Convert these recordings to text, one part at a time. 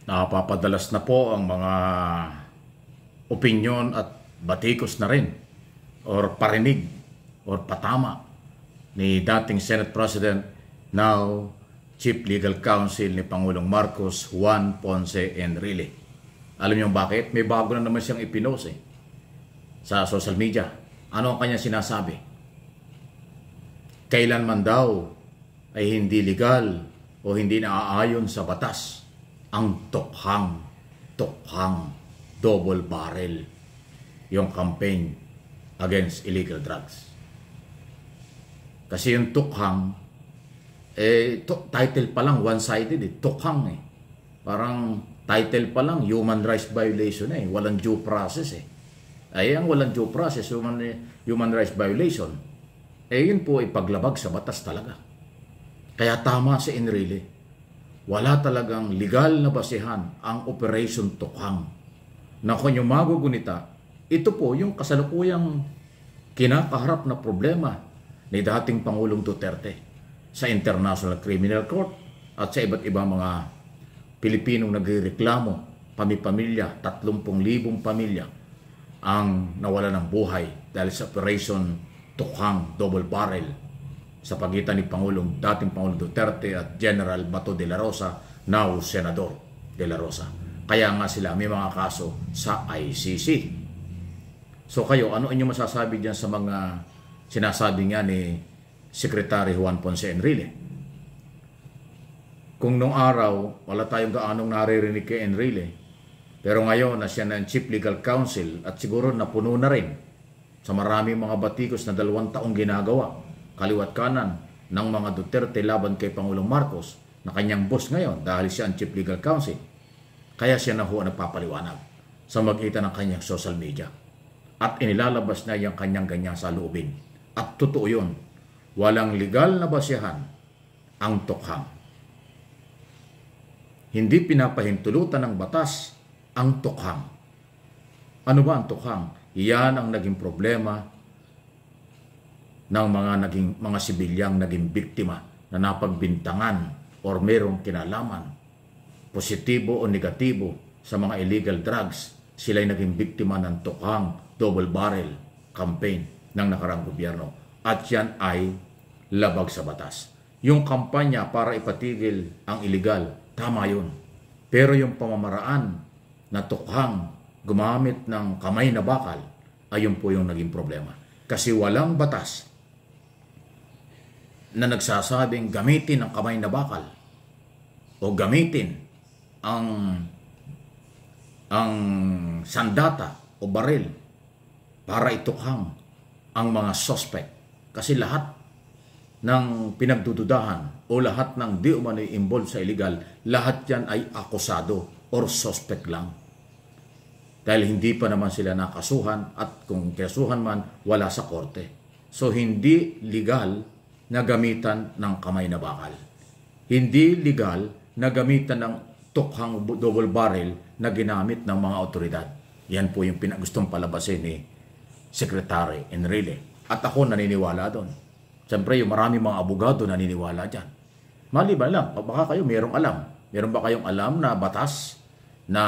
Napapadalas na po ang mga opinyon at batikos na rin or parinig or patama ni dating Senate President, now Chief Legal Counsel ni Pangulong Marcos, Juan Ponce Enrile. Alam niyo bakit? May bago na naman siyang ipinost sa social media. Ano ang kanyang sinasabi? Kailanman daw ay hindi legal o hindi naaayon sa batas ang tukhang double barrel yung campaign against illegal drugs. Kasi yung tukhang title pa lang one-sided tukhang parang title pa lang human rights violation walang due process ang walang due process human rights violation yun po ay paglabag sa batas talaga. Kaya tama si Enrile, wala talagang legal na basehan ang Operation Tukhang. Na kung yung magugunita, ito po yung kasalukuyang kinakaharap na problema ni dating Pangulong Duterte sa International Criminal Court at sa iba't ibang mga Pilipinong nagrereklamo, pamilya, 30,000 pamilya ang nawala ng buhay dahil sa Operation Tukhang double barrel sa pagitan ni dating Pangulong Duterte at General Bato de la Rosa, now Senador de la Rosa. Kaya nga sila may mga kaso sa ICC. So kayo, ano inyong masasabi diyan sa mga sinasabi nga ni Secretary Juan Ponce Enrile? Kung nung araw, wala tayong gaanong naririnig kay Enrile, pero ngayon na siya ng Chief Legal Counsel at siguro napuno na rin sa maraming mga batikos na 2 taong ginagawa kaliwat kanan ng mga Duterte laban kay Pangulong Marcos na kanyang boss ngayon dahil siya ang Chief Legal Counsel. Kaya siya na ho nagpapaliwanag sa magitan ng kanyang social media. At inilalabas na yung kanyang ganyan sa loobin. At totoo yun, walang legal na basehan ang tukhang. Hindi pinapahintulutan ng batas ang tukhang. Ano ba ang tukhang? Iyan ang naging problema ng mga sibilyang naging biktima na napagbintangan or merong kinalaman, positibo o negatibo sa mga illegal drugs. Sila'y naging biktima ng tukhang double barrel campaign ng nakarang gobyerno. At yan ay labag sa batas. Yung kampanya para ipatigil ang illegal, tama yun. Pero yung pamamaraan na tukhang gumamit ng kamay na bakal, ayun po yung naging problema. Kasi walang batas na nagsasabing gamitin ang kamay na bakal o gamitin ang sandata o baril para itukhang ang mga suspect. Kasi lahat ng pinagdududahan o lahat ng di umano'y involved sa illegal, lahat yan ay akusado or suspect lang. Dahil hindi pa naman sila nakasuhan at kung kasuhan man, wala sa korte. So hindi legal na gamitan ng kamay na bakal. Hindi legal na gamitan ng tukhang double barrel na ginamit ng mga otoridad. Yan po yung pinagustong palabasin ni Secretary Enrile. At ako naniniwala doon. Siyempre yung marami mga abogado naniniwala dyan. Maliban lang, baka kayo merong alam. Meron ba kayong alam na batas na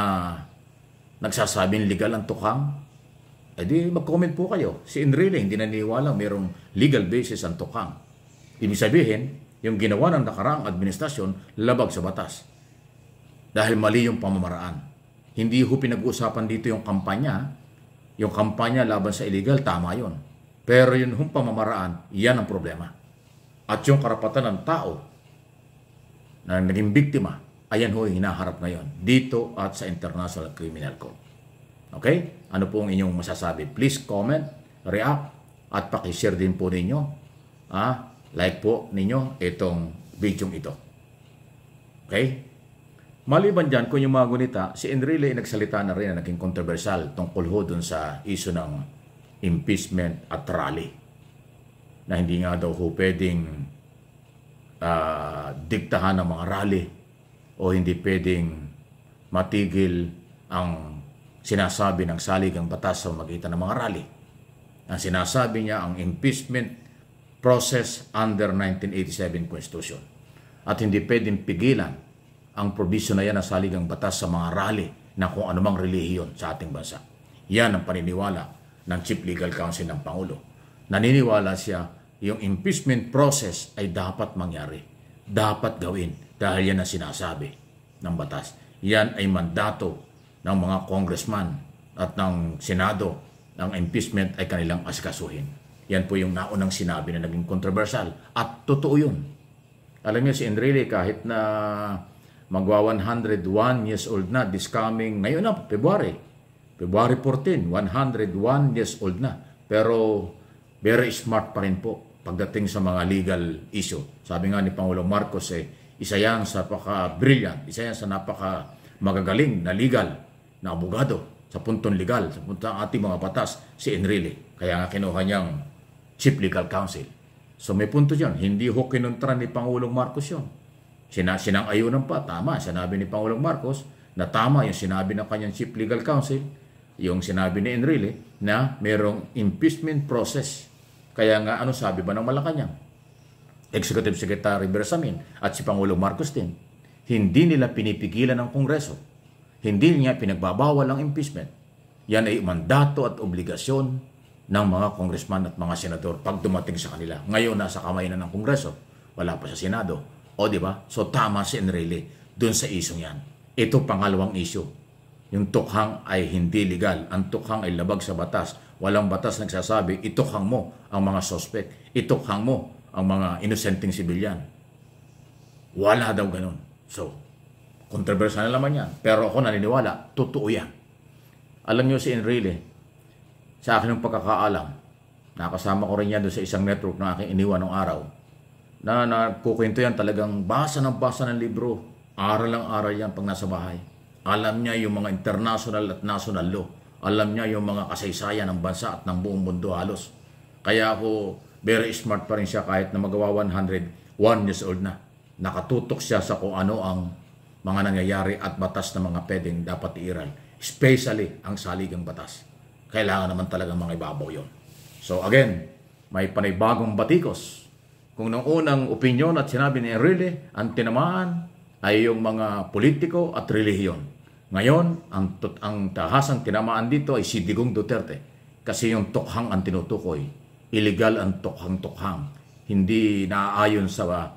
nagsasabing legal ang tukhang? Di mag-comment po kayo. Si Enrile hindi naniniwala merong legal basis ang tukhang. Ibig sabihin, yung ginawa ng nakaraang administrasyon labag sa batas. Dahil mali yung pamamaraan. Hindi ho pinag-uusapan dito yung kampanya. Yung kampanya laban sa illegal, tama yun. Pero yung pamamaraan, yan ang problema. At yung karapatan ng tao na naging biktima, ayan ho hinaharap ngayon dito at sa International Criminal Court. Okay? Ano po ang inyong masasabi? Please comment, react, at pakishare din po ninyo. Like po ninyo itong video ito. Okay? Maliban dyan, kung yung mga gunita, si Enrile nagsalita na rin na naging controversial tungkol ho dun sa issue ng impeachment at rally. Na hindi nga daw ho pwedeng diktahan ng mga rally o hindi pwedeng matigil ang sinasabi ng saligang batas sa magitan ng mga rally. Ang sinasabi niya ang impeachment process under 1987 Constitution. At hindi pwedeng pigilan ang provision na yan ng saligang batas sa mga rally na kung anumang relihiyon sa ating bansa. Yan ang paniniwala ng Chief Legal Counsel ng Pangulo. Naniniwala siya yung impeachment process ay dapat mangyari. Dapat gawin dahil yan ang sinasabi ng batas. Yan ay mandato ng mga congressman at ng Senado. Ang impeachment ay kanilang asikasuhin. Yan po yung naunang sinabi na naging controversial. At totoo yun. Alam niyo si Enrile kahit na magwa 101 years old na this coming, ngayon na, February 14, 101 years old na. Pero very smart pa rin po pagdating sa mga legal issue. Sabi nga ni Pangulong Marcos, isa yan sa napaka-brilliant, isa yan sa napaka-magagaling na legal na abogado sa puntong legal, sa puntong ating mga batas, si Enrile. Kaya nga kinuha niyang Chief Legal Counsel. So may punto dyan, hindi ho kinontra ni Pangulong Marcos yun. Sinang-ayunan pa, tama, sinabi ni Pangulong Marcos na tama yung sinabi ng kanyang Chief Legal Counsel, yung sinabi ni Enrile na mayroong impeachment process. Kaya nga, ano sabi ba ng Malacanang? Executive Secretary Bersamin at si Pangulong Marcos din, hindi nila pinipigilan ng Kongreso. Hindi niya pinagbabawal ang impeachment. Yan ay mandato at obligasyon ng mga congressman at mga senador pag dumating sa kanila. Ngayon, nasa kamay na ng Kongreso. Wala pa sa Senado. O, di ba? So, tama si Enrile dun sa isyong yan. Ito pangalawang issue. Yung tukhang ay hindi legal. Ang tukhang ay labag sa batas. Walang batas nagsasabi, itukhang mo ang mga suspect. Itukhang mo ang mga inosenteng sibilyan. Wala daw ganun. So, controversial na naman yan. Pero ako naniniwala, totoo yan. Alam nyo si Enrile, sa akin ng pagkakaalam, nakasama ko rin yan doon sa isang network na aking iniwan ng araw, na nakukwento yan talagang basa ng libro. Aral lang aral yan pag nasa bahay. Alam niya yung mga international at national law. Alam niya yung mga kasaysayan ng bansa at ng buong mundo halos. Kaya ako, very smart pa rin siya kahit na magawa 101 years old na. Nakatutok siya sa kung ano ang mga nangyayari at batas na mga pwedeng dapat iiral. Especially ang saligang batas. Kailangan naman talaga mga ibabaw yun. So again, may panibagong batikos. Kung nung unang opinyon at sinabi ni Enrile, ang tinamaan ay yung mga politiko at relihiyon. Ngayon, ang tahasang tinamaan dito ay si Digong Duterte. Kasi yung tukhang ang tinutukoy. Illegal ang tukhang-tukhang. Hindi naaayon sa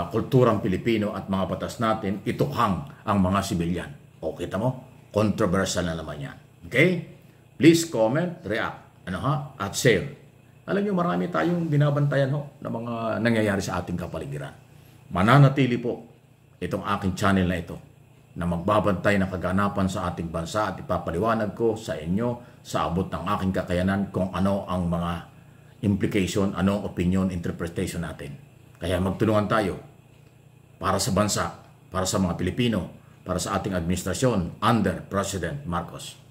kulturang Pilipino at mga batas natin, itukhang ang mga sibilyan. O kita mo? Controversial na naman yan. Okay? Please comment, react, at share. Alam niyo, marami tayong binabantayan na mga nangyayari sa ating kapaligiran. Mananatili po itong aking channel na ito na magbabantay ng kaganapan sa ating bansa at ipapaliwanag ko sa inyo sa abot ng aking kakayanan kung ano ang mga implication, anong opinion, interpretation natin. Kaya magtulungan tayo para sa bansa, para sa mga Pilipino, para sa ating administrasyon under President Marcos.